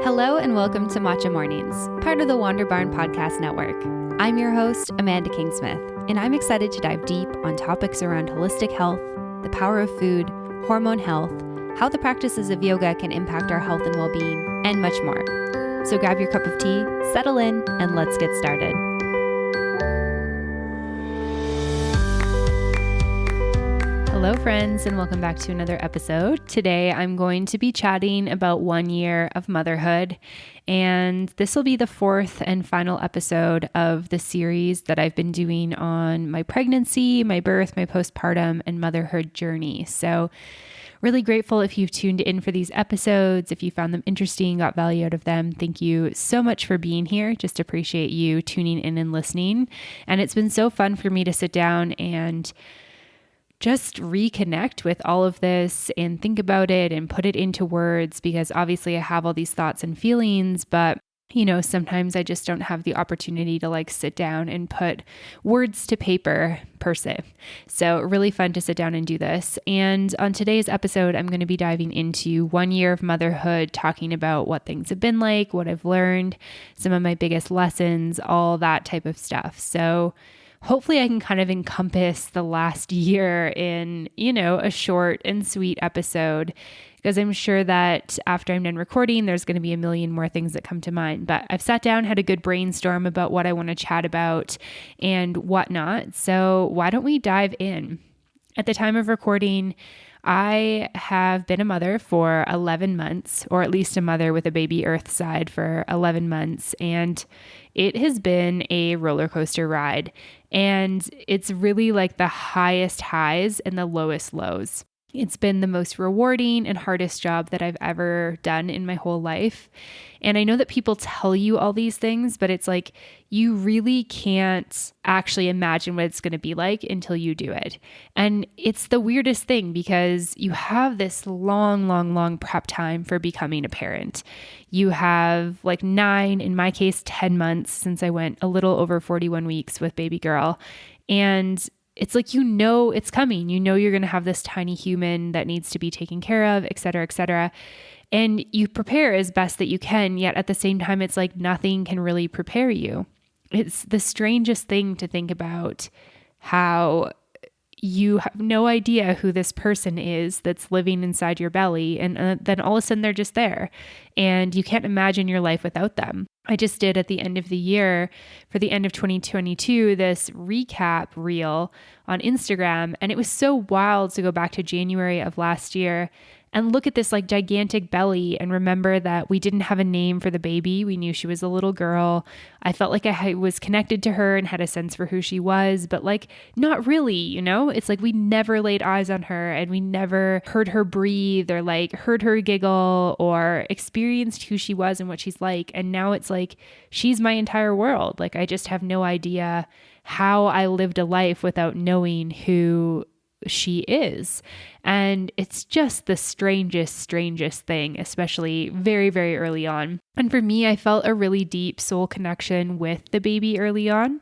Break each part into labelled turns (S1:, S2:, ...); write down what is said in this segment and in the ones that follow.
S1: Hello and welcome to Matcha Mornings, part of the Wander Barn Podcast Network. I'm your host, Amanda Kingsmith, and I'm excited to dive deep on topics around holistic health, the power of food, hormone health, how the practices of yoga can impact our health and well-being, and much more. So grab your cup of tea, settle in, and let's get started. Hello friends, and welcome back to another episode. Today I'm going to be chatting about 1 year of motherhood, and this will be the fourth and final episode of the series that I've been doing on my pregnancy, my birth, my postpartum, and motherhood journey. So really grateful if you've tuned in for these episodes, if you found them interesting, got value out of them. Thank you so much for being here. Just appreciate you tuning in and listening. And it's been so fun for me to sit down and just reconnect with all of this and think about it and put it into words, because obviously I have all these thoughts and feelings, but sometimes I just don't have the opportunity to sit down and put words to paper per se. So really fun to sit down and do this. And on today's episode, I'm going to be diving into 1 year of motherhood, talking about what things have been like, what I've learned, some of my biggest lessons, all that type of stuff. So hopefully I can kind of encompass the last year in, a short and sweet episode, because I'm sure that after I'm done recording, there's going to be a million more things that come to mind. But I've sat down, had a good brainstorm about what I want to chat about and whatnot. So why don't we dive in? At the time of recording, I have been a mother for 11 months, or at least a mother with a baby earth side for 11 months. And it has been a roller coaster ride. And it's really like the highest highs and the lowest lows. It's been the most rewarding and hardest job that I've ever done in my whole life. And I know that people tell you all these things, but it's like you really can't actually imagine what it's going to be like until you do it. And it's the weirdest thing, because you have this long prep time for becoming a parent. You have 9, in my case, 10 months since I went a little over 41 weeks with baby girl. And it's like, it's coming. You're going to have this tiny human that needs to be taken care of, et cetera, et cetera. And you prepare as best that you can, yet at the same time, it's like nothing can really prepare you. It's the strangest thing to think about, how you have no idea who this person is that's living inside your belly. And then all of a sudden they're just there, and you can't imagine your life without them. I just did at the end of the year, for the end of 2022, this recap reel on Instagram. And it was so wild to go back to January of last year and look at this gigantic belly and remember that we didn't have a name for the baby. We knew she was a little girl. I felt like I was connected to her and had a sense for who she was, but not really, It's like we never laid eyes on her, and we never heard her breathe or heard her giggle or experienced who she was and what she's like. And now it's like she's my entire world. I just have no idea how I lived a life without knowing who she is. And it's just the strangest thing, especially very, very early on. And for me, I felt a really deep soul connection with the baby early on.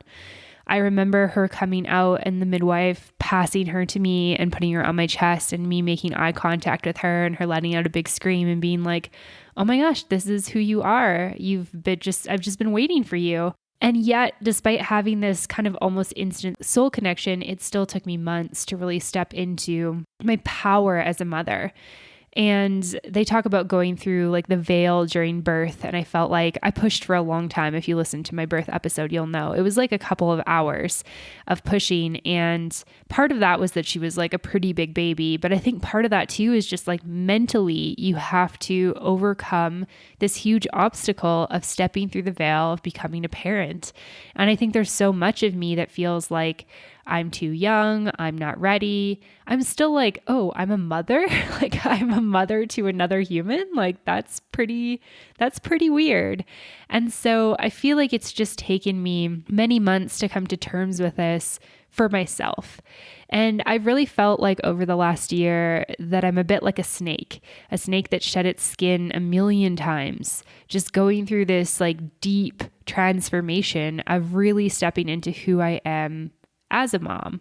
S1: I remember her coming out and the midwife passing her to me and putting her on my chest, and me making eye contact with her, and her letting out a big scream and being like, "Oh my gosh, this is who you are. I've just been waiting for you." And yet, despite having this kind of almost instant soul connection, it still took me months to really step into my power as a mother. And they talk about going through the veil during birth. And I felt like I pushed for a long time. If you listen to my birth episode, you'll know it was a couple of hours of pushing. And part of that was that she was a pretty big baby. But I think part of that too is just mentally, you have to overcome this huge obstacle of stepping through the veil of becoming a parent. And I think there's so much of me that feels like I'm too young, I'm not ready. I'm still oh, I'm a mother? I'm a mother to another human? That's pretty weird. And so I feel like it's just taken me many months to come to terms with this for myself. And I've really felt over the last year that I'm a bit like a snake that shed its skin a million times, just going through this deep transformation of really stepping into who I am as a mom.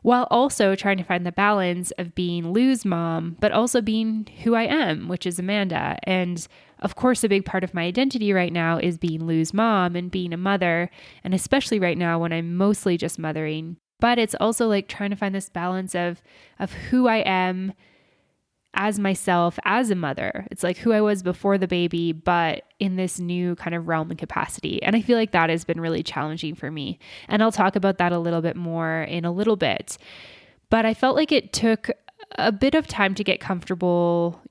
S1: while also trying to find the balance of being Lou's mom, but also being who I am, which is Amanda. And of course, a big part of my identity right now is being Lou's mom and being a mother, and especially right now when I'm mostly just mothering. But it's also like trying to find this balance of who I am as myself, as a mother. It's like who I was before the baby, but in this new kind of realm and capacity. And I feel like that has been really challenging for me. And I'll talk about that a little bit more in a little bit. But I felt like it took a bit of time to get comfortable,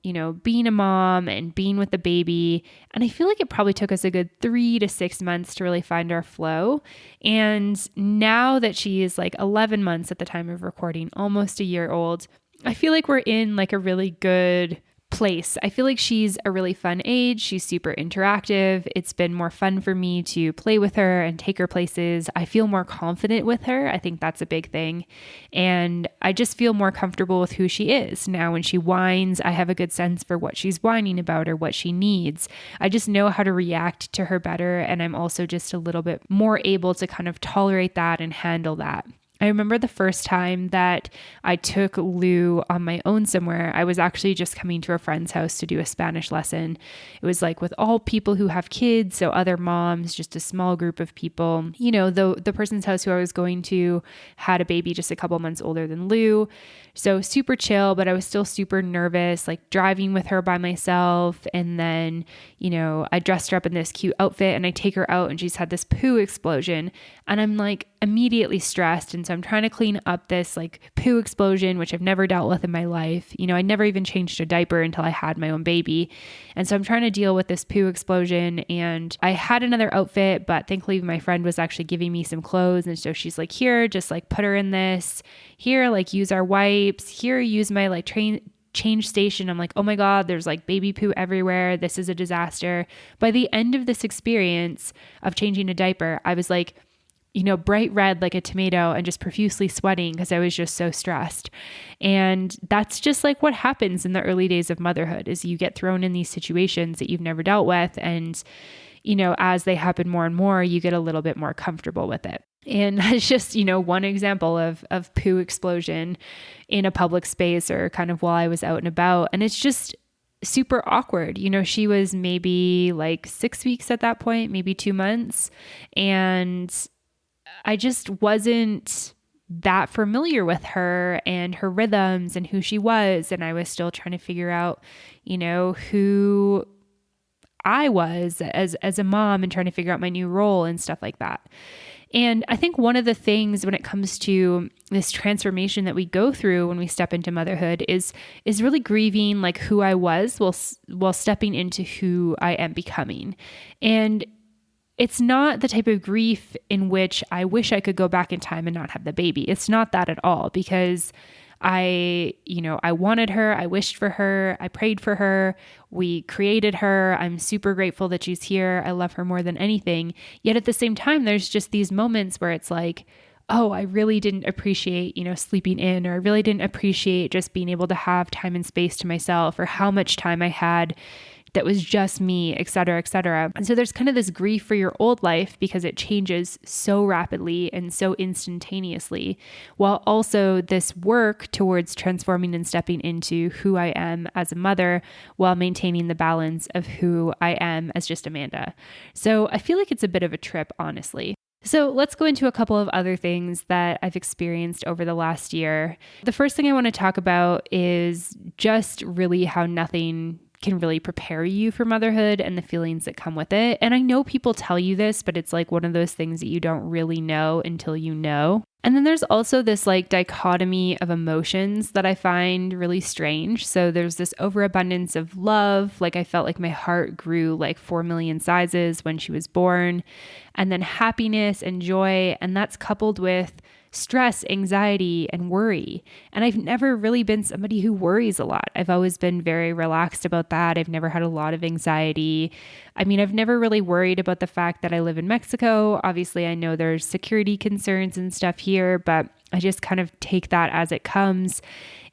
S1: being a mom and being with the baby. And I feel like it probably took us a good 3 to 6 months to really find our flow. And now that she is like 11 months at the time of recording, almost a year old, I feel like we're in like a really good place. I feel like she's a really fun age. She's super interactive. It's been more fun for me to play with her and take her places. I feel more confident with her. I think that's a big thing. And I just feel more comfortable with who she is. Now, when she whines, I have a good sense for what she's whining about or what she needs. I just know how to react to her better. And I'm also just a little bit more able to kind of tolerate that and handle that. I remember the first time that I took Lou on my own somewhere. I was actually just coming to a friend's house to do a Spanish lesson. It was like with all people who have kids, so other moms, just a small group of people. The person's house who I was going to had a baby just a couple months older than Lou. So super chill, but I was still super nervous, like driving with her by myself. And then, I dressed her up in this cute outfit and I take her out and she's had this poo explosion. And I'm like immediately stressed. And so I'm trying to clean up this like poo explosion, which I've never dealt with in my life. I never even changed a diaper until I had my own baby. And so I'm trying to deal with this poo explosion. And I had another outfit, but thankfully my friend was actually giving me some clothes. And so she's like, here, just like put her in this. Here, like use our wipes. Here, use my like change station. I'm like, oh my God, there's like baby poo everywhere. This is a disaster. By the end of this experience of changing a diaper, I was like, bright red like a tomato and just profusely sweating because I was just so stressed. And that's just like what happens in the early days of motherhood is you get thrown in these situations that you've never dealt with. And, as they happen more and more, you get a little bit more comfortable with it. And that's just, one example of poo explosion in a public space or kind of while I was out and about. And it's just super awkward. She was maybe like 6 weeks at that point, maybe 2 months. And I just wasn't that familiar with her and her rhythms and who she was. And I was still trying to figure out, who I was as a mom and trying to figure out my new role and stuff like that. And I think one of the things when it comes to this transformation that we go through when we step into motherhood is really grieving like who I was while stepping into who I am becoming. And it's not the type of grief in which I wish I could go back in time and not have the baby. It's not that at all because I wanted her, I wished for her, I prayed for her, we created her. I'm super grateful that she's here. I love her more than anything. Yet at the same time, there's just these moments where it's like, oh, I really didn't appreciate, sleeping in, or I really didn't appreciate just being able to have time and space to myself, or how much time I had that was just me, et cetera, et cetera. And so there's kind of this grief for your old life because it changes so rapidly and so instantaneously, while also this work towards transforming and stepping into who I am as a mother while maintaining the balance of who I am as just Amanda. So I feel like it's a bit of a trip, honestly. So let's go into a couple of other things that I've experienced over the last year. The first thing I want to talk about is just really how nothing can really prepare you for motherhood and the feelings that come with it. And I know people tell you this, but it's like one of those things that you don't really know until you know. And then there's also this like dichotomy of emotions that I find really strange. So there's this overabundance of love. Like I felt like my heart grew like 4 million sizes when she was born. And then happiness and joy. And that's coupled with stress, anxiety, and worry. And I've never really been somebody who worries a lot. I've always been very relaxed about that. I've never had a lot of anxiety. I mean, I've never really worried about the fact that I live in Mexico. Obviously, I know there's security concerns and stuff here, but I just kind of take that as it comes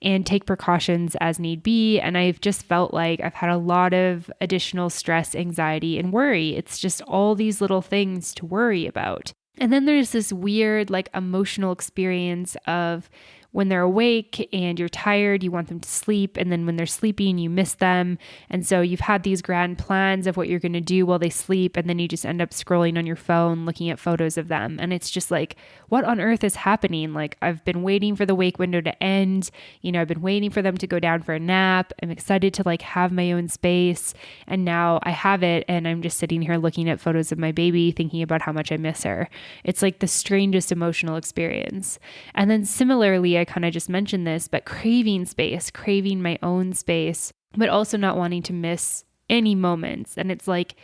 S1: and take precautions as need be. And I've just felt like I've had a lot of additional stress, anxiety, and worry. It's just all these little things to worry about. And then there's this weird, like, emotional experience of when they're awake and you're tired, you want them to sleep. And then when they're sleeping, you miss them. And so you've had these grand plans of what you're going to do while they sleep. And then you just end up scrolling on your phone, looking at photos of them. And it's just like, what on earth is happening? Like, I've been waiting for the wake window to end. I've been waiting for them to go down for a nap. I'm excited to like have my own space. And now I have it. And I'm just sitting here looking at photos of my baby, thinking about how much I miss her. It's like the strangest emotional experience. And then similarly, I kind of just mentioned this, but craving space, craving my own space, but also not wanting to miss any moments. And it's like,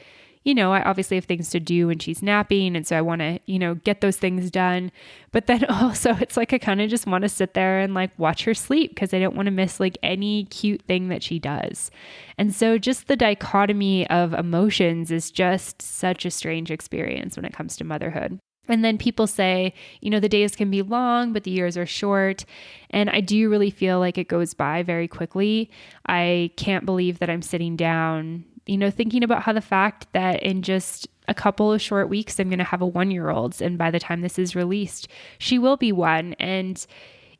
S1: I obviously have things to do when she's napping. And so I want to, get those things done. But then also it's like, I kind of just want to sit there and like watch her sleep because I don't want to miss like any cute thing that she does. And so just the dichotomy of emotions is just such a strange experience when it comes to motherhood. And then people say, the days can be long, but the years are short. And I do really feel like it goes by very quickly. I can't believe that I'm sitting down, thinking about how the fact that in just a couple of short weeks, I'm going to have a 1-year-old. And by the time this is released, she will be 1. And,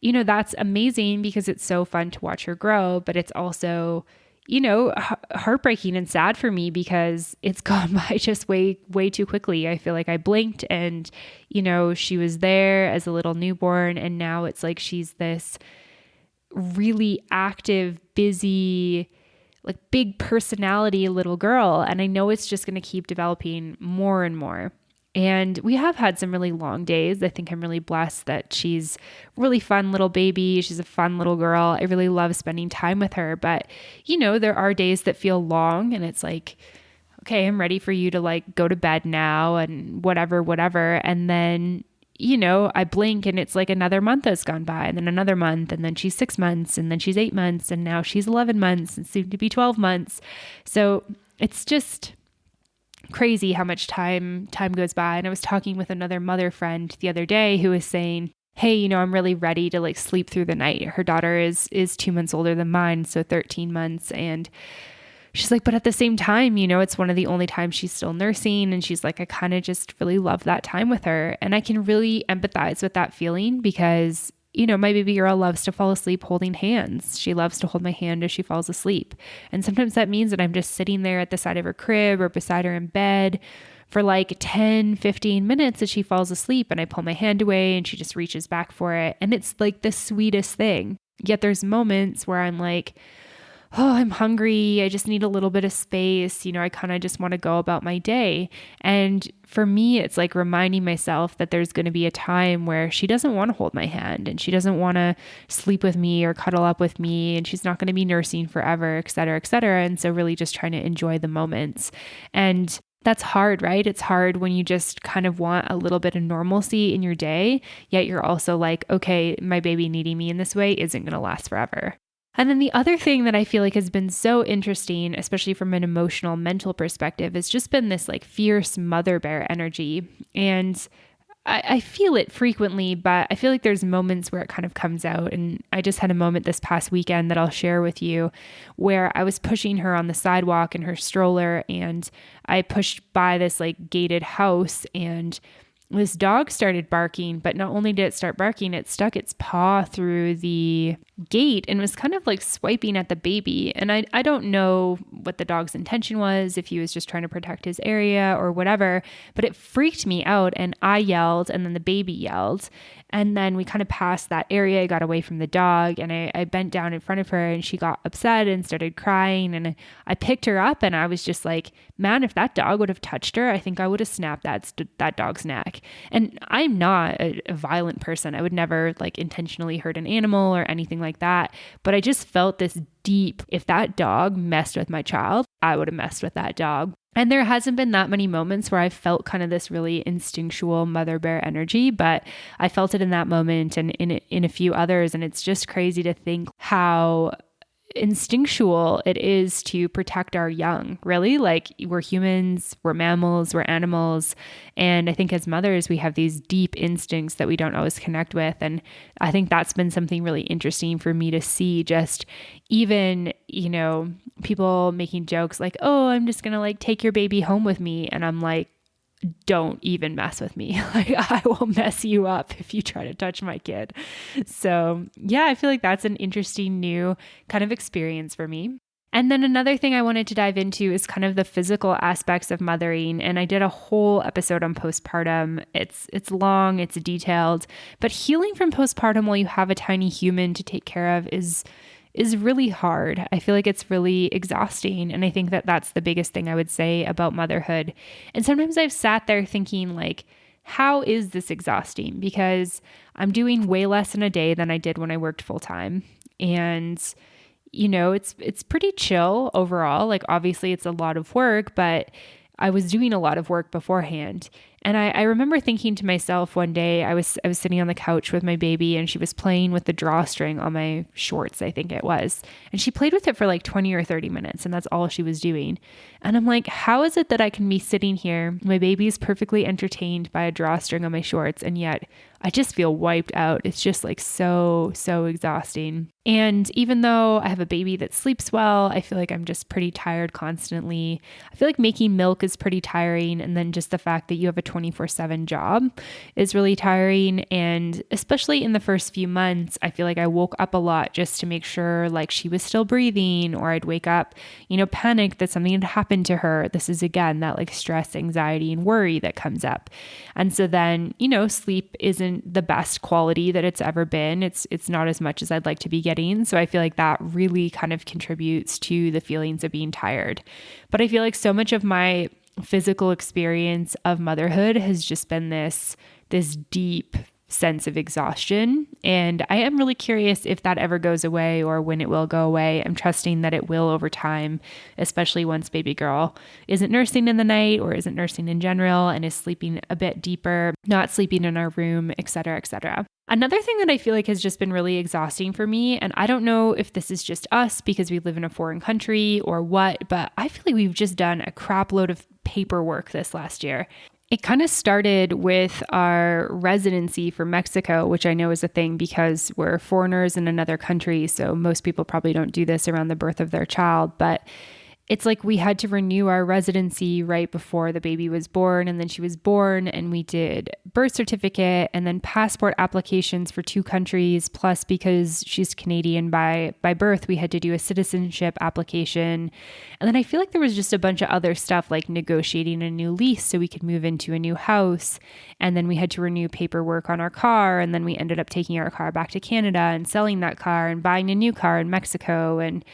S1: that's amazing because it's so fun to watch her grow, but it's also heartbreaking and sad for me because it's gone by just way, way too quickly. I feel like I blinked and, she was there as a little newborn. And now it's like she's this really active, busy, like big personality little girl. And I know it's just going to keep developing more and more. And we have had some really long days. I think I'm really blessed that she's a really fun little baby. She's a fun little girl. I really love spending time with her. But, there are days that feel long and it's like, okay, I'm ready for you to like go to bed now and whatever. And then, I blink and it's like another month has gone by and then another month and then she's 6 months and then she's 8 months and now she's 11 months and soon to be 12 months. So it's just crazy how much time goes by. And I was talking with another mother friend the other day who was saying, hey, I'm really ready to like sleep through the night. Her daughter is 2 months older than mine, so 13 months. And she's like, but at the same time, it's one of the only times she's still nursing. And she's like, I kind of just really love that time with her. And I can really empathize with that feeling because my baby girl loves to fall asleep holding hands. She loves to hold my hand as she falls asleep. And sometimes that means that I'm just sitting there at the side of her crib or beside her in bed for like 10, 15 minutes as she falls asleep. And I pull my hand away and she just reaches back for it. And it's like the sweetest thing. Yet there's moments where I'm like, oh, I'm hungry. I just need a little bit of space. I kind of just want to go about my day. And for me, it's like reminding myself that there's going to be a time where she doesn't want to hold my hand and she doesn't want to sleep with me or cuddle up with me. And she's not going to be nursing forever, et cetera, et cetera. And so really just trying to enjoy the moments. And that's hard, right? It's hard when you just kind of want a little bit of normalcy in your day, yet you're also like, okay, my baby needing me in this way isn't going to last forever. And then the other thing that I feel like has been so interesting, especially from an emotional, mental perspective, has just been this like fierce mother bear energy. And I feel it frequently, but I feel like there's moments where it kind of comes out. And I just had a moment this past weekend that I'll share with you where I was pushing her on the sidewalk in her stroller and I pushed by this like gated house and this dog started barking, but not only did it start barking, it stuck its paw through the gate and was kind of like swiping at the baby. And I don't know what the dog's intention was, if he was just trying to protect his area or whatever, but it freaked me out and I yelled and then the baby yelled. And then we kind of passed that area. I got away from the dog and I bent down in front of her and she got upset and started crying. And I picked her up and I was just like, man, if that dog would have touched her, I think I would have snapped that dog's neck. And I'm not a violent person. I would never like intentionally hurt an animal or anything like that. But I just felt this deep, if that dog messed with my child, I would have messed with that dog. And there hasn't been that many moments where I felt kind of this really instinctual mother bear energy, but I felt it in that moment and in a few others. And it's just crazy to think how instinctual it is to protect our young, really. Like we're humans, we're mammals, we're animals. And I think as mothers, we have these deep instincts that we don't always connect with. And I think that's been something really interesting for me to see, just even, people making jokes like, oh, I'm just going to like take your baby home with me. And I'm like, don't even mess with me. Like, I will mess you up if you try to touch my kid. So yeah, I feel like that's an interesting new kind of experience for me. And then another thing I wanted to dive into is kind of the physical aspects of mothering. And I did a whole episode on postpartum. It's long, it's detailed, but healing from postpartum while you have a tiny human to take care of is really hard. I feel like it's really exhausting. And I think that that's the biggest thing I would say about motherhood. And sometimes I've sat there thinking like, how is this exhausting? Because I'm doing way less in a day than I did when I worked full time. And it's pretty chill overall. Like, obviously it's a lot of work, but I was doing a lot of work beforehand. And I remember thinking to myself one day, I was sitting on the couch with my baby and she was playing with the drawstring on my shorts, I think it was. And she played with it for like 20 or 30 minutes and that's all she was doing. And I'm like, how is it that I can be sitting here, my baby is perfectly entertained by a drawstring on my shorts, and yet I just feel wiped out. It's just like so exhausting. And even though I have a baby that sleeps well, I feel like I'm just pretty tired constantly. I feel like making milk is pretty tiring. And then just the fact that you have a 24/7 job is really tiring. And especially in the first few months, I feel like I woke up a lot just to make sure like she was still breathing, or I'd wake up, panicked that something had happened to her. This is again, that like stress, anxiety, and worry that comes up. And so then, sleep isn't the best quality that it's ever been. It's not as much as I'd like to be getting. So I feel like that really kind of contributes to the feelings of being tired. But I feel like so much of my physical experience of motherhood has just been this deep sense of exhaustion. And I am really curious if that ever goes away or when it will go away. I'm trusting that it will over time, especially once baby girl isn't nursing in the night or isn't nursing in general and is sleeping a bit deeper, not sleeping in our room, et cetera, et cetera. Another thing that I feel like has just been really exhausting for me, and I don't know if this is just us because we live in a foreign country or what, but I feel like we've just done a crap load of paperwork this last year. It kind of started with our residency for Mexico, which I know is a thing because we're foreigners in another country. So most people probably don't do this around the birth of their child, but it's like we had to renew our residency right before the baby was born, and then she was born, and we did birth certificate and then passport applications for 2 countries. Plus, because she's Canadian by birth, we had to do a citizenship application. And then I feel like there was just a bunch of other stuff like negotiating a new lease so we could move into a new house. And then we had to renew paperwork on our car. And then we ended up taking our car back to Canada and selling that car and buying a new car in Mexico. And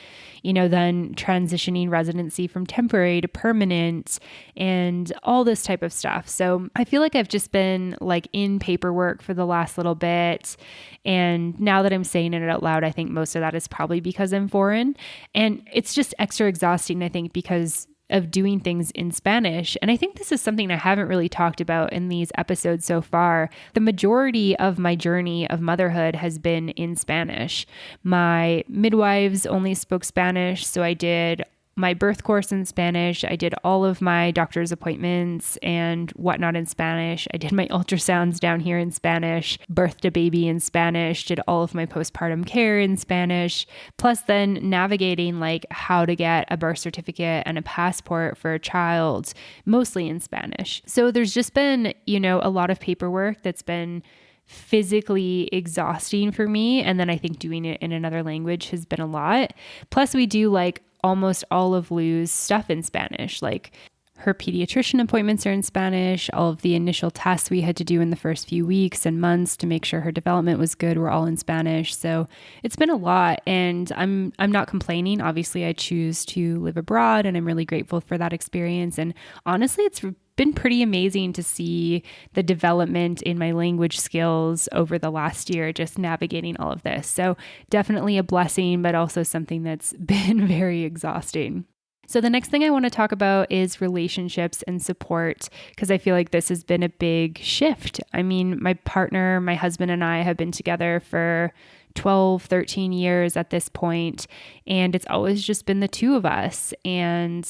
S1: then transitioning residency from temporary to permanent and all this type of stuff. So I feel like I've just been like in paperwork for the last little bit. And now that I'm saying it out loud, I think most of that is probably because I'm foreign. And it's just extra exhausting, I think, because of doing things in Spanish. And I think this is something I haven't really talked about in these episodes so far. The majority of my journey of motherhood has been in Spanish. My midwives only spoke Spanish, so I did my birth course in Spanish. I did all of my doctor's appointments and whatnot in Spanish. I did my ultrasounds down here in Spanish, birthed a baby in Spanish, did all of my postpartum care in Spanish, plus then navigating like how to get a birth certificate and a passport for a child, mostly in Spanish. So there's just been, a lot of paperwork that's been physically exhausting for me. And then I think doing it in another language has been a lot. Plus we do like almost all of Lou's stuff in Spanish, like her pediatrician appointments are in Spanish. All of the initial tests we had to do in the first few weeks and months to make sure her development was good were all in Spanish. So it's been a lot, and I'm not complaining. Obviously, I choose to live abroad, and I'm really grateful for that experience. And honestly, it's been pretty amazing to see the development in my language skills over the last year, just navigating all of this. So definitely a blessing, but also something that's been very exhausting. So the next thing I want to talk about is relationships and support, because I feel like this has been a big shift. I mean, my partner, my husband and I have been together for 12, 13 years at this point, and it's always just been the two of us. And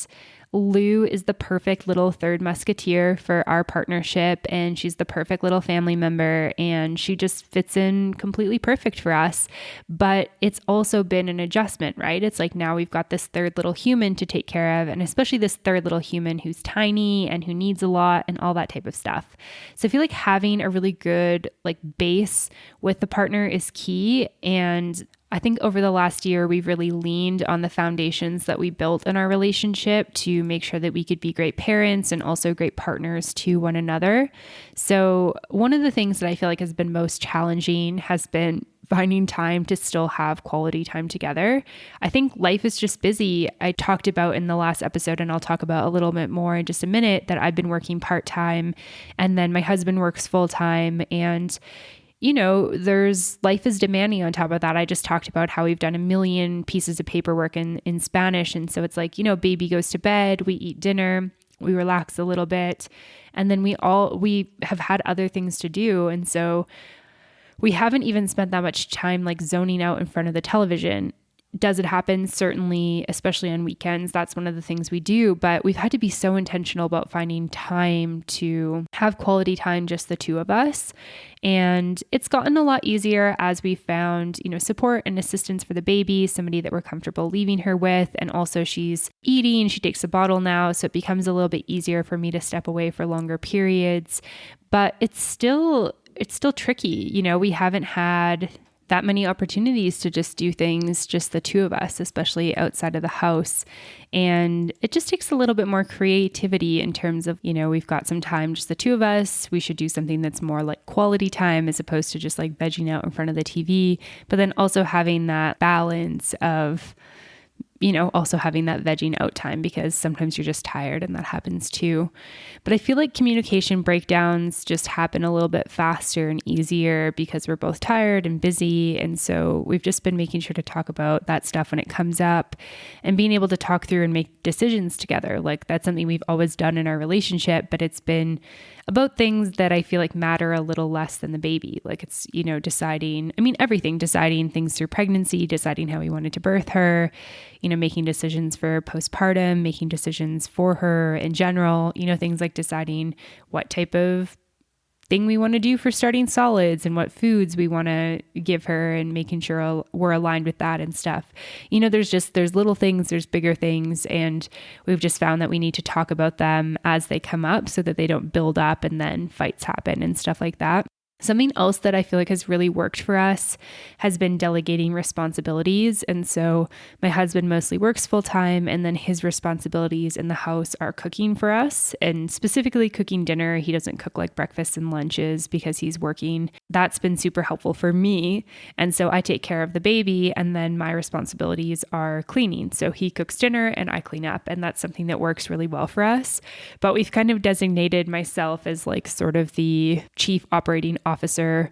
S1: Lou is the perfect little third musketeer for our partnership, and she's the perfect little family member, and she just fits in completely perfect for us. But it's also been an adjustment, right? It's like now we've got this third little human to take care of, and especially this third little human who's tiny and who needs a lot and all that type of stuff. So I feel like having a really good like base with the partner is key. And I think over the last year, we've really leaned on the foundations that we built in our relationship to make sure that we could be great parents and also great partners to one another. So one of the things that I feel like has been most challenging has been finding time to still have quality time together. I think life is just busy. I talked about in the last episode, and I'll talk about a little bit more in just a minute, that I've been working part-time and then my husband works full-time, and life is demanding on top of that. I just talked about how we've done a million pieces of paperwork in Spanish. And so it's like, baby goes to bed, we eat dinner, we relax a little bit, and then we have had other things to do. And so we haven't even spent that much time like zoning out in front of the television. Does it happen? Certainly, especially on weekends. That's one of the things we do, but we've had to be so intentional about finding time to have quality time, just the two of us. And it's gotten a lot easier as we found, support and assistance for the baby, somebody that we're comfortable leaving her with. And also she's eating, she takes a bottle now. So it becomes a little bit easier for me to step away for longer periods, but it's still tricky. We haven't had that many opportunities to just do things, just the two of us, especially outside of the house. And it just takes a little bit more creativity in terms of, we've got some time, just the two of us. We should do something that's more like quality time as opposed to just like vegging out in front of the TV, but then also having that balance of, also having that vegging out time, because sometimes you're just tired and that happens too. But I feel like communication breakdowns just happen a little bit faster and easier because we're both tired and busy. And so we've just been making sure to talk about that stuff when it comes up and being able to talk through and make decisions together. Like that's something we've always done in our relationship, but it's been about things that I feel like matter a little less than the baby. Like it's, deciding things through pregnancy, deciding how we wanted to birth her, making decisions for postpartum, making decisions for her in general, things like deciding what type of thing we want to do for starting solids and what foods we want to give her and making sure we're aligned with that and stuff. There's little things, there's bigger things, and we've just found that we need to talk about them as they come up so that they don't build up and then fights happen and stuff like that. Something else that I feel like has really worked for us has been delegating responsibilities. And so my husband mostly works full time, and then his responsibilities in the house are cooking for us, and specifically cooking dinner. He doesn't cook like breakfasts and lunches because he's working. That's been super helpful for me. And so I take care of the baby, and then my responsibilities are cleaning. So he cooks dinner and I clean up, and that's something that works really well for us. But we've kind of designated myself as like sort of the chief operating officer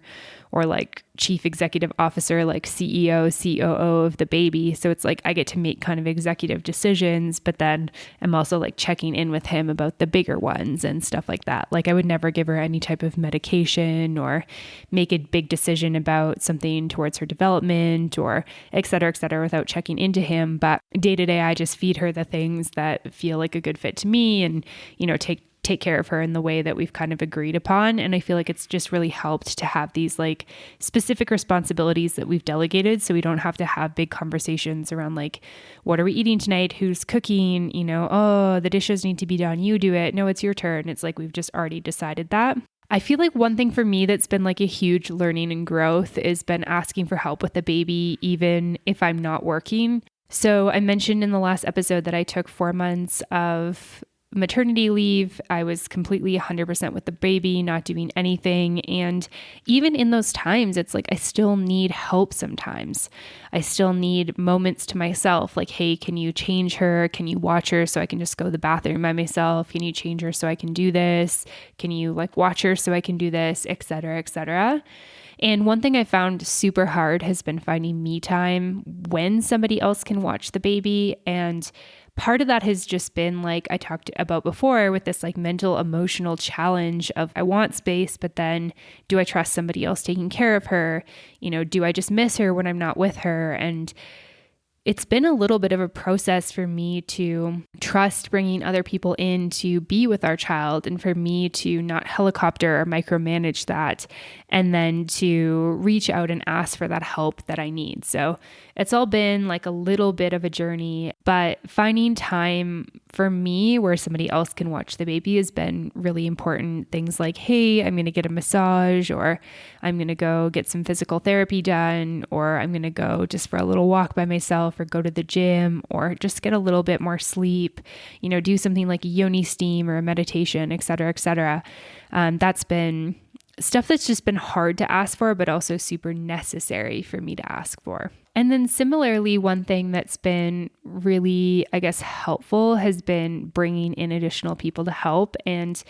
S1: or like chief executive officer, like CEO, COO of the baby. So it's like I get to make kind of executive decisions, but then I'm also like checking in with him about the bigger ones and stuff like that. Like I would never give her any type of medication or make a big decision about something towards her development or et cetera, without checking into him. But day to day, I just feed her the things that feel like a good fit to me and, take care of her in the way that we've kind of agreed upon. And I feel like it's just really helped to have these like specific responsibilities that we've delegated, so we don't have to have big conversations around like, what are we eating tonight? Who's cooking? Oh, the dishes need to be done. You do it. No, it's your turn. It's like, we've just already decided that. I feel like one thing for me that's been like a huge learning and growth has been asking for help with the baby, even if I'm not working. So I mentioned in the last episode that I took 4 months of maternity leave. I was completely 100% with the baby, not doing anything. And even in those times, it's like I still need help sometimes. I still need moments to myself. Like, hey, can you change her? Can you watch her so I can just go to the bathroom by myself? Can you change her so I can do this? Can you like watch her so I can do this, et cetera, et cetera. And one thing I found super hard has been finding me time when somebody else can watch the baby. And part of that has just been like I talked about before with this like mental emotional challenge of I want space, but then do I trust somebody else taking care of her? Do I just miss her when I'm not with her? And it's been a little bit of a process for me to trust bringing other people in to be with our child, and for me to not helicopter or micromanage that, and then to reach out and ask for that help that I need. So it's all been like a little bit of a journey, but finding time for me where somebody else can watch the baby has been really important. Things like, hey, I'm going to get a massage, or I'm going to go get some physical therapy done, or I'm going to go just for a little walk by myself, or go to the gym, or just get a little bit more sleep, do something like a yoni steam or a meditation, et cetera, et cetera. That's been stuff that's just been hard to ask for, but also super necessary for me to ask for. And then similarly, one thing that's been really, helpful has been bringing in additional people to help. And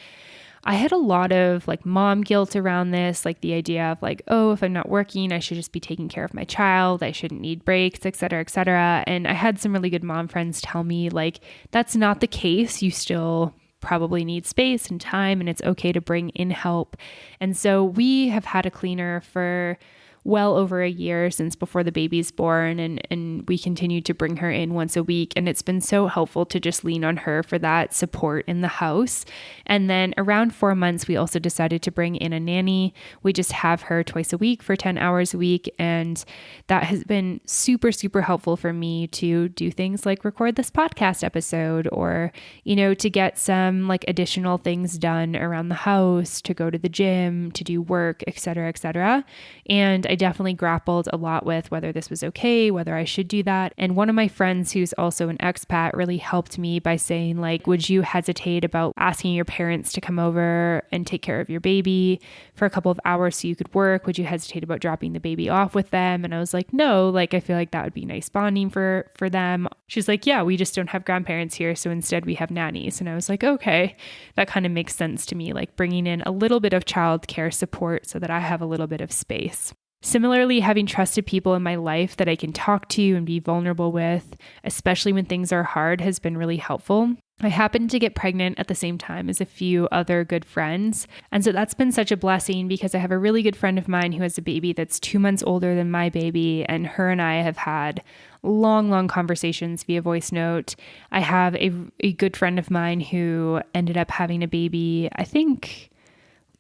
S1: I had a lot of like mom guilt around this, like the idea of like, oh, if I'm not working, I should just be taking care of my child. I shouldn't need breaks, et cetera, et cetera. And I had some really good mom friends tell me like, that's not the case. You still probably need space and time, and it's okay to bring in help. And so we have had a cleaner for well over a year since before the baby's born, and we continue to bring her in once a week, and it's been so helpful to just lean on her for that support in the house. And then around 4 months, we also decided to bring in a nanny. We just have her twice a week for 10 hours a week, and that has been super, super helpful for me to do things like record this podcast episode, or to get some like additional things done around the house, to go to the gym, to do work, et cetera, et cetera. And I definitely grappled a lot with whether this was okay, whether I should do that. And one of my friends who's also an expat really helped me by saying like, would you hesitate about asking your parents to come over and take care of your baby for a couple of hours so you could work? Would you hesitate about dropping the baby off with them? And I was like, no, like I feel like that would be nice bonding for them. She's like, yeah, we just don't have grandparents here, so instead we have nannies. And I was like, okay, that kind of makes sense to me, like bringing in a little bit of childcare support so that I have a little bit of space. Similarly, having trusted people in my life that I can talk to and be vulnerable with, especially when things are hard, has been really helpful. I happened to get pregnant at the same time as a few other good friends. And so that's been such a blessing, because I have a really good friend of mine who has a baby that's 2 months older than my baby. And her and I have had long conversations via voice note. I have a good friend of mine who ended up having a baby, I think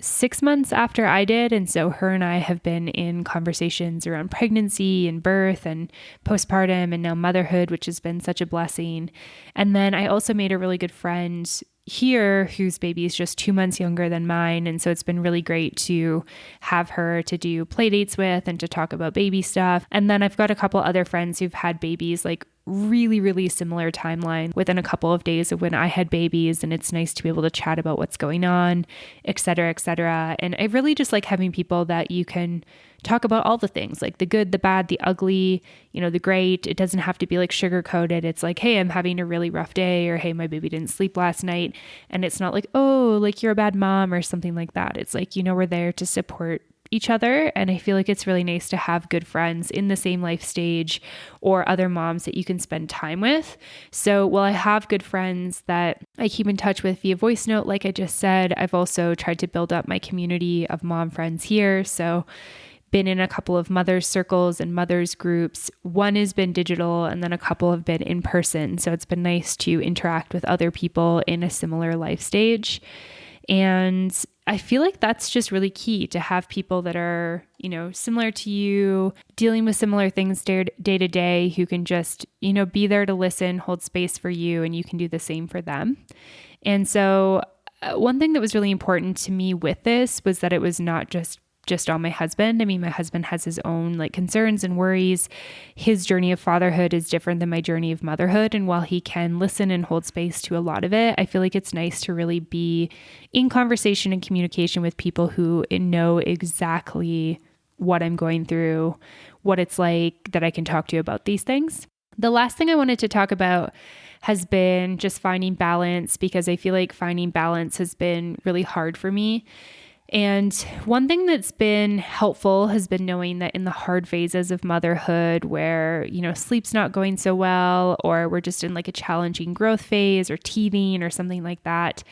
S1: 6 months after I did. And so her and I have been in conversations around pregnancy and birth and postpartum and now motherhood, which has been such a blessing. And then I also made a really good friend here whose baby is just 2 months younger than mine. And so it's been really great to have her to do play dates with and to talk about baby stuff. And then I've got a couple other friends who've had babies like really similar timeline within a couple of days of when I had babies. And it's nice to be able to chat about what's going on, et cetera, et cetera. And I really just like having people that you can talk about all the things, like the good, the bad, the ugly, the great. It doesn't have to be like sugar coated. It's like, hey, I'm having a really rough day, or hey, my baby didn't sleep last night. And it's not like, oh, like you're a bad mom or something like that. It's like, we're there to support each other. And I feel like it's really nice to have good friends in the same life stage, or other moms that you can spend time with. So while I have good friends that I keep in touch with via voice note, like I just said, I've also tried to build up my community of mom friends here. So been in a couple of mothers circles and mothers groups. One has been digital, and then a couple have been in person. So it's been nice to interact with other people in a similar life stage. And I feel like that's just really key, to have people that are, similar to you, dealing with similar things day to day, who can just, be there to listen, hold space for you, and you can do the same for them. And so one thing that was really important to me with this was that it was not just on my husband. I mean, my husband has his own like concerns and worries. His journey of fatherhood is different than my journey of motherhood. And while he can listen and hold space to a lot of it, I feel like it's nice to really be in conversation and communication with people who know exactly what I'm going through, what it's like, that I can talk to about these things. The last thing I wanted to talk about has been just finding balance, because I feel like finding balance has been really hard for me. And one thing that's been helpful has been knowing that in the hard phases of motherhood, where, sleep's not going so well, or we're just in like a challenging growth phase or teething or something like that,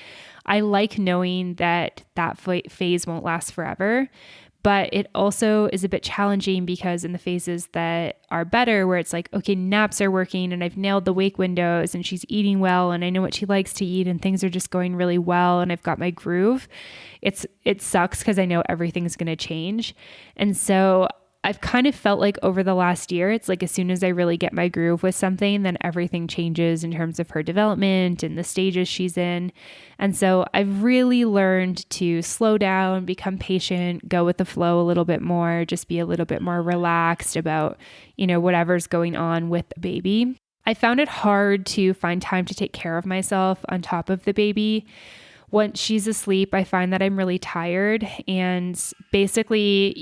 S1: I like knowing that phase won't last forever. But it also is a bit challenging because in the phases that are better, where it's like, okay, naps are working and I've nailed the wake windows and she's eating well and I know what she likes to eat and things are just going really well and I've got my groove, it sucks because I know everything's going to change. And so I've kind of felt like over the last year, it's like as soon as I really get my groove with something, then everything changes in terms of her development and the stages she's in. And so I've really learned to slow down, become patient, go with the flow a little bit more, just be a little bit more relaxed about, whatever's going on with the baby. I found it hard to find time to take care of myself on top of the baby. Once she's asleep, I find that I'm really tired. And basically,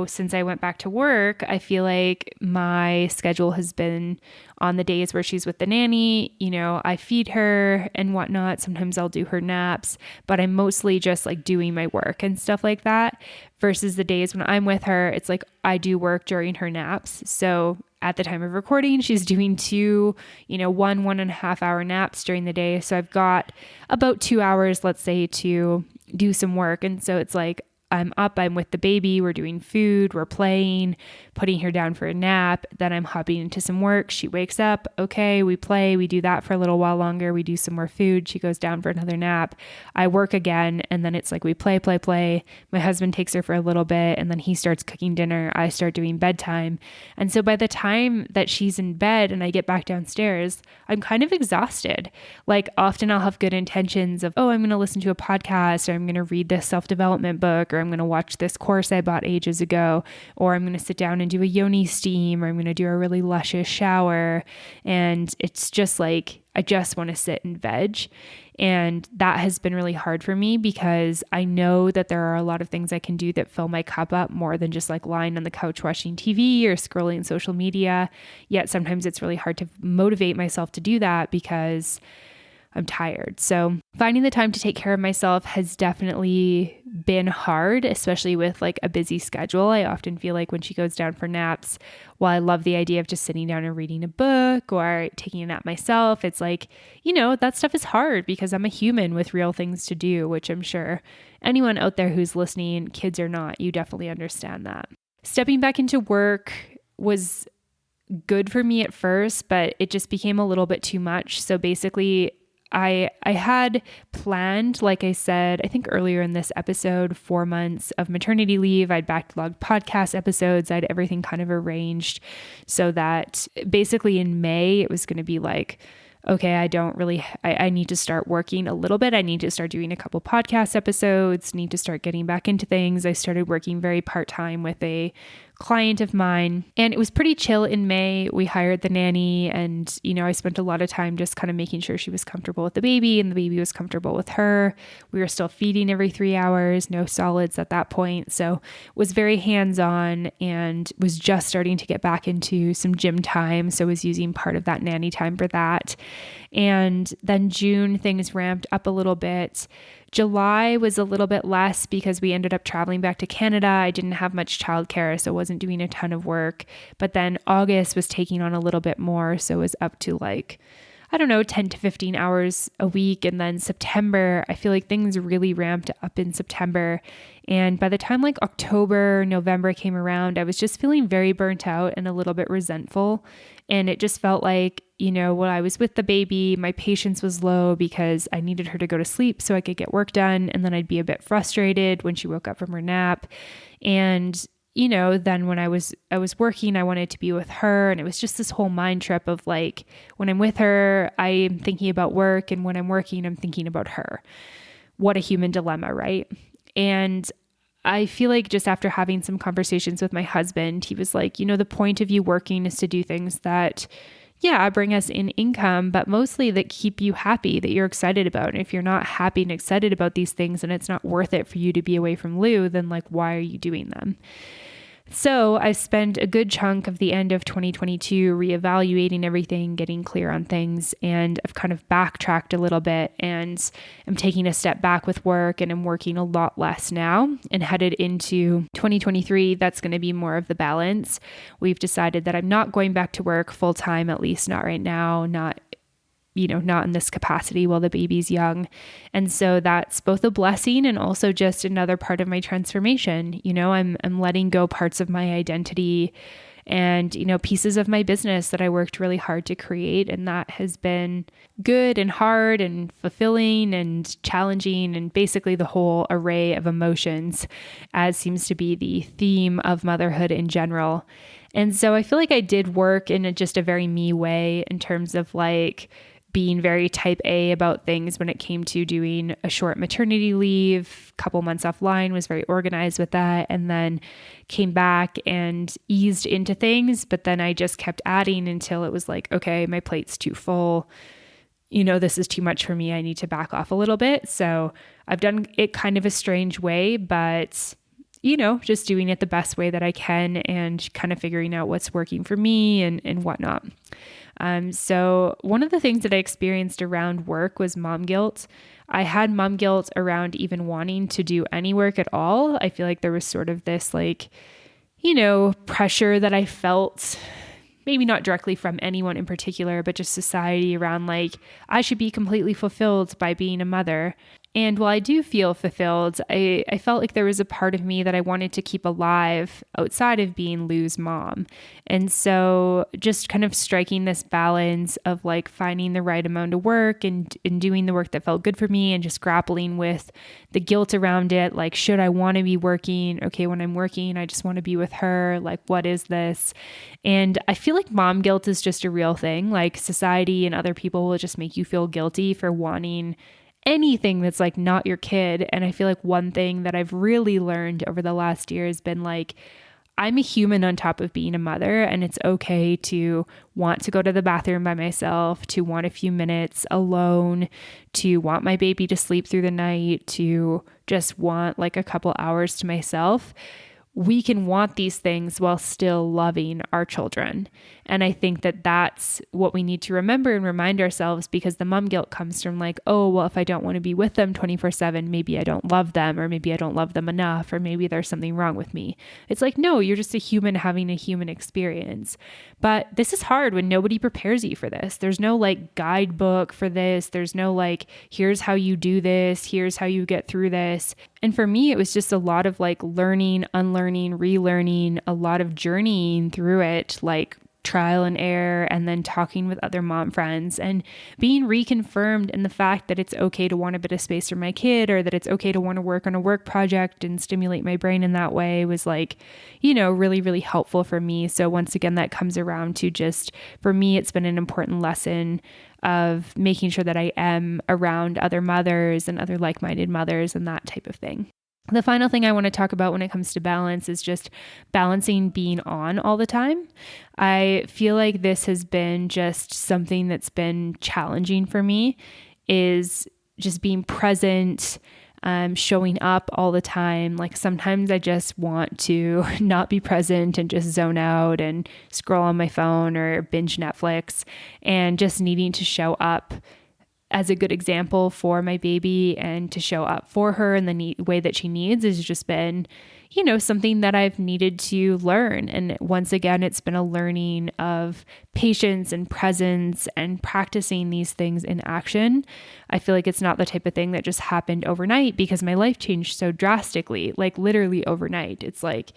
S1: since I went back to work, I feel like my schedule has been on the days where she's with the nanny, I feed her and whatnot. Sometimes I'll do her naps, but I'm mostly just like doing my work and stuff like that. Versus the days when I'm with her, it's like I do work during her naps. So at the time of recording, she's doing 1.5 hour naps during the day. So I've got about 2 hours, let's say, to do some work. And so it's like, I'm up, I'm with the baby, we're doing food, we're playing, putting her down for a nap, then I'm hopping into some work. She wakes up, okay, we play, we do that for a little while longer, we do some more food, she goes down for another nap, I work again, and then it's like we play. My husband takes her for a little bit, and then he starts cooking dinner, I start doing bedtime. And so by the time that she's in bed and I get back downstairs, I'm kind of exhausted. Like often I'll have good intentions of, I'm going to listen to a podcast, or I'm going to read this self-development book, or I'm going to watch this course I bought ages ago, or I'm going to sit down and do a yoni steam, or I'm going to do a really luscious shower. And it's just like, I just want to sit and veg. And that has been really hard for me because I know that there are a lot of things I can do that fill my cup up more than just like lying on the couch watching TV or scrolling social media. Yet sometimes it's really hard to motivate myself to do that because I'm tired. So finding the time to take care of myself has definitely been hard, especially with like a busy schedule. I often feel like when she goes down for naps, while I love the idea of just sitting down and reading a book or taking a nap myself, it's like, that stuff is hard because I'm a human with real things to do, which I'm sure anyone out there who's listening, kids or not, you definitely understand that. Stepping back into work was good for me at first, but it just became a little bit too much. So basically, I had planned, like I said, I think earlier in this episode, 4 months of maternity leave. I'd backlogged podcast episodes. I'd everything kind of arranged so that basically in May, it was going to be like, okay, I need to start working a little bit. I need to start doing a couple podcast episodes, need to start getting back into things. I started working very part-time with a client of mine, and it was pretty chill in May. We hired the nanny, and I spent a lot of time just kind of making sure she was comfortable with the baby and the baby was comfortable with her. We were still feeding every 3 hours, no solids at that point. So was very hands-on and was just starting to get back into some gym time. So was using part of that nanny time for that. And then June, things ramped up a little bit. July was a little bit less because we ended up traveling back to Canada. I didn't have much childcare, so wasn't doing a ton of work. But then August was taking on a little bit more. So it was up to 10 to 15 hours a week. And then September, I feel like things really ramped up in September. And by the time October, November came around, I was just feeling very burnt out and a little bit resentful. And it just felt like, when I was with the baby, my patience was low because I needed her to go to sleep so I could get work done. And then I'd be a bit frustrated when she woke up from her nap. And then when I was working, I wanted to be with her. And it was just this whole mind trip of when I'm with her, I'm thinking about work. And when I'm working, I'm thinking about her. What a human dilemma, right? And I feel like just after having some conversations with my husband, he was like, the point of you working is to do things that, bring us in income, but mostly that keep you happy, that you're excited about. And if you're not happy and excited about these things and it's not worth it for you to be away from Lou, then why are you doing them? So I spent a good chunk of the end of 2022 reevaluating everything, getting clear on things, and I've kind of backtracked a little bit and I'm taking a step back with work and I'm working a lot less now, and headed into 2023, that's going to be more of the balance. We've decided that I'm not going back to work full time, at least not right now, not not in this capacity while the baby's young. And so that's both a blessing and also just another part of my transformation. I'm letting go parts of my identity and, pieces of my business that I worked really hard to create. And that has been good and hard and fulfilling and challenging, and basically the whole array of emotions, as seems to be the theme of motherhood in general. And so I feel like I did work in just a very me way in terms of like being very type A about things when it came to doing a short maternity leave, couple months offline, was very organized with that, and then came back and eased into things. But then I just kept adding until it was like, okay, my plate's too full. This is too much for me. I need to back off a little bit. So I've done it kind of a strange way, but just doing it the best way that I can and kind of figuring out what's working for me and whatnot. So one of the things that I experienced around work was mom guilt. I had mom guilt around even wanting to do any work at all. I feel like there was sort of this pressure that I felt, maybe not directly from anyone in particular, but just society around like, I should be completely fulfilled by being a mother. And while I do feel fulfilled, I felt like there was a part of me that I wanted to keep alive outside of being Lou's mom. And so just kind of striking this balance of like finding the right amount of work and doing the work that felt good for me, and just grappling with the guilt around it. Like, should I want to be working? Okay, when I'm working, I just want to be with her. Like, what is this? And I feel like mom guilt is just a real thing. Like, society and other people will just make you feel guilty for wanting anything that's like not your kid. And I feel like one thing that I've really learned over the last year has been like, I'm a human on top of being a mother, and it's okay to want to go to the bathroom by myself, to want a few minutes alone, to want my baby to sleep through the night, to just want like a couple hours to myself. We can want these things while still loving our children. And I think that that's what we need to remember and remind ourselves, because the mom guilt comes from like, oh, well, if I don't want to be with them 24/7, maybe I don't love them, or maybe I don't love them enough, or maybe there's something wrong with me. It's like, no, you're just a human having a human experience. But this is hard when nobody prepares you for this. There's no like guidebook for this. There's no like, here's how you do this. Here's how you get through this. And for me, it was just a lot of like learning, unlearning, relearning, a lot of journeying through it, like trial and error, and then talking with other mom friends and being reconfirmed in the fact that it's okay to want a bit of space for my kid, or that it's okay to want to work on a work project and stimulate my brain in that way, was like, really, really helpful for me. So once again, that comes around to just, for me, it's been an important lesson of making sure that I am around other mothers and other like-minded mothers and that type of thing. The final thing I want to talk about when it comes to balance is just balancing being on all the time. I feel like this has been just something that's been challenging for me, is just being present, showing up all the time. Like sometimes I just want to not be present and just zone out and scroll on my phone or binge Netflix, and just needing to show up as a good example for my baby and to show up for her in the way that she needs has just been, something that I've needed to learn. And once again, it's been a learning of patience and presence and practicing these things in action. I feel like it's not the type of thing that just happened overnight, because my life changed so drastically, like literally overnight. It's like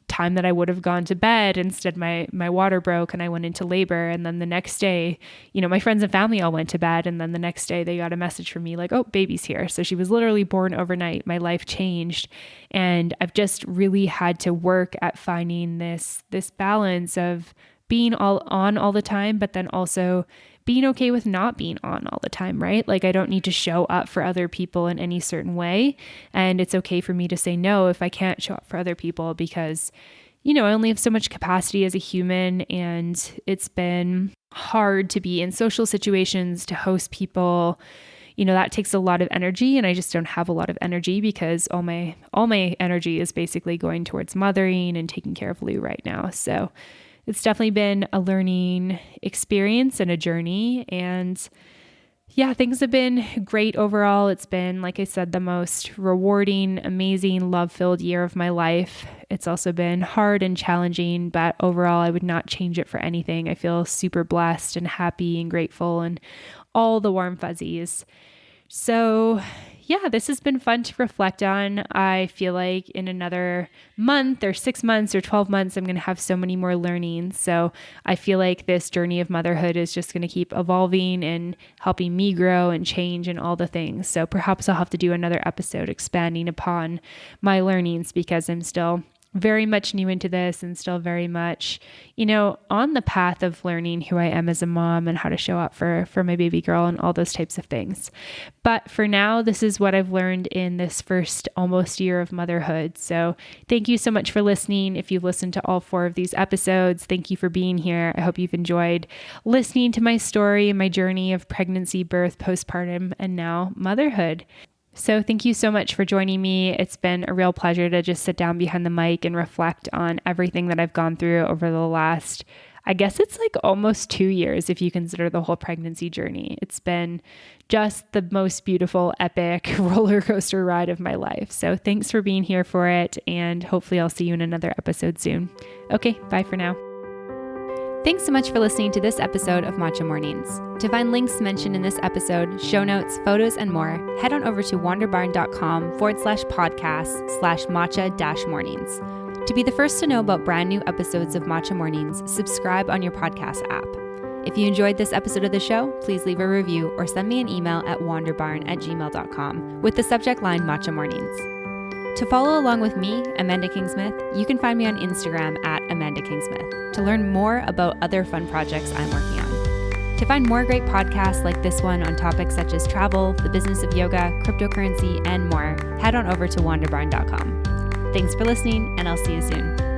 S1: time that I would have gone to bed, instead my water broke and I went into labor, and then the next day, my friends and family all went to bed, and then the next day they got a message from me like, oh, baby's here. So she was literally born overnight. My life changed, and I've just really had to work at finding this balance of being all the time, but then also being okay with not being on all the time, right? Like I don't need to show up for other people in any certain way. And it's okay for me to say no if I can't show up for other people, because, I only have so much capacity as a human, and it's been hard to be in social situations, to host people. That takes a lot of energy, and I just don't have a lot of energy because all my energy is basically going towards mothering and taking care of Lou right now. So it's definitely been a learning experience and a journey. And yeah, things have been great overall. It's been, like I said, the most rewarding, amazing, love-filled year of my life. It's also been hard and challenging, but overall, I would not change it for anything. I feel super blessed and happy and grateful and all the warm fuzzies. So, yeah, this has been fun to reflect on. I feel like in another month or 6 months or 12 months, I'm going to have so many more learnings. So I feel like this journey of motherhood is just going to keep evolving and helping me grow and change and all the things. So perhaps I'll have to do another episode expanding upon my learnings because I'm still very much new into this and still very much, on the path of learning who I am as a mom and how to show up for my baby girl and all those types of things. But for now, this is what I've learned in this first almost year of motherhood. So thank you so much for listening. If you've listened to all 4 of these episodes, thank you for being here. I hope you've enjoyed listening to my story and my journey of pregnancy, birth, postpartum, and now motherhood. So thank you so much for joining me. It's been a real pleasure to just sit down behind the mic and reflect on everything that I've gone through over the last, I guess it's like almost 2 years if you consider the whole pregnancy journey. It's been just the most beautiful, epic roller coaster ride of my life. So thanks for being here for it, and hopefully I'll see you in another episode soon. Okay, bye for now. Thanks so much for listening to this episode of Matcha Mornings. To find links mentioned in this episode, show notes, photos, and more, head on over to wanderbarn.com/podcast/matcha-mornings. To be the first to know about brand new episodes of Matcha Mornings, subscribe on your podcast app. If you enjoyed this episode of the show, please leave a review or send me an email at wanderbarn@gmail.com with the subject line Matcha Mornings. To follow along with me, Amanda Kingsmith, you can find me on Instagram at Amanda Kingsmith to learn more about other fun projects I'm working on. To find more great podcasts like this one on topics such as travel, the business of yoga, cryptocurrency, and more, head on over to wanderbarn.com. Thanks for listening, and I'll see you soon.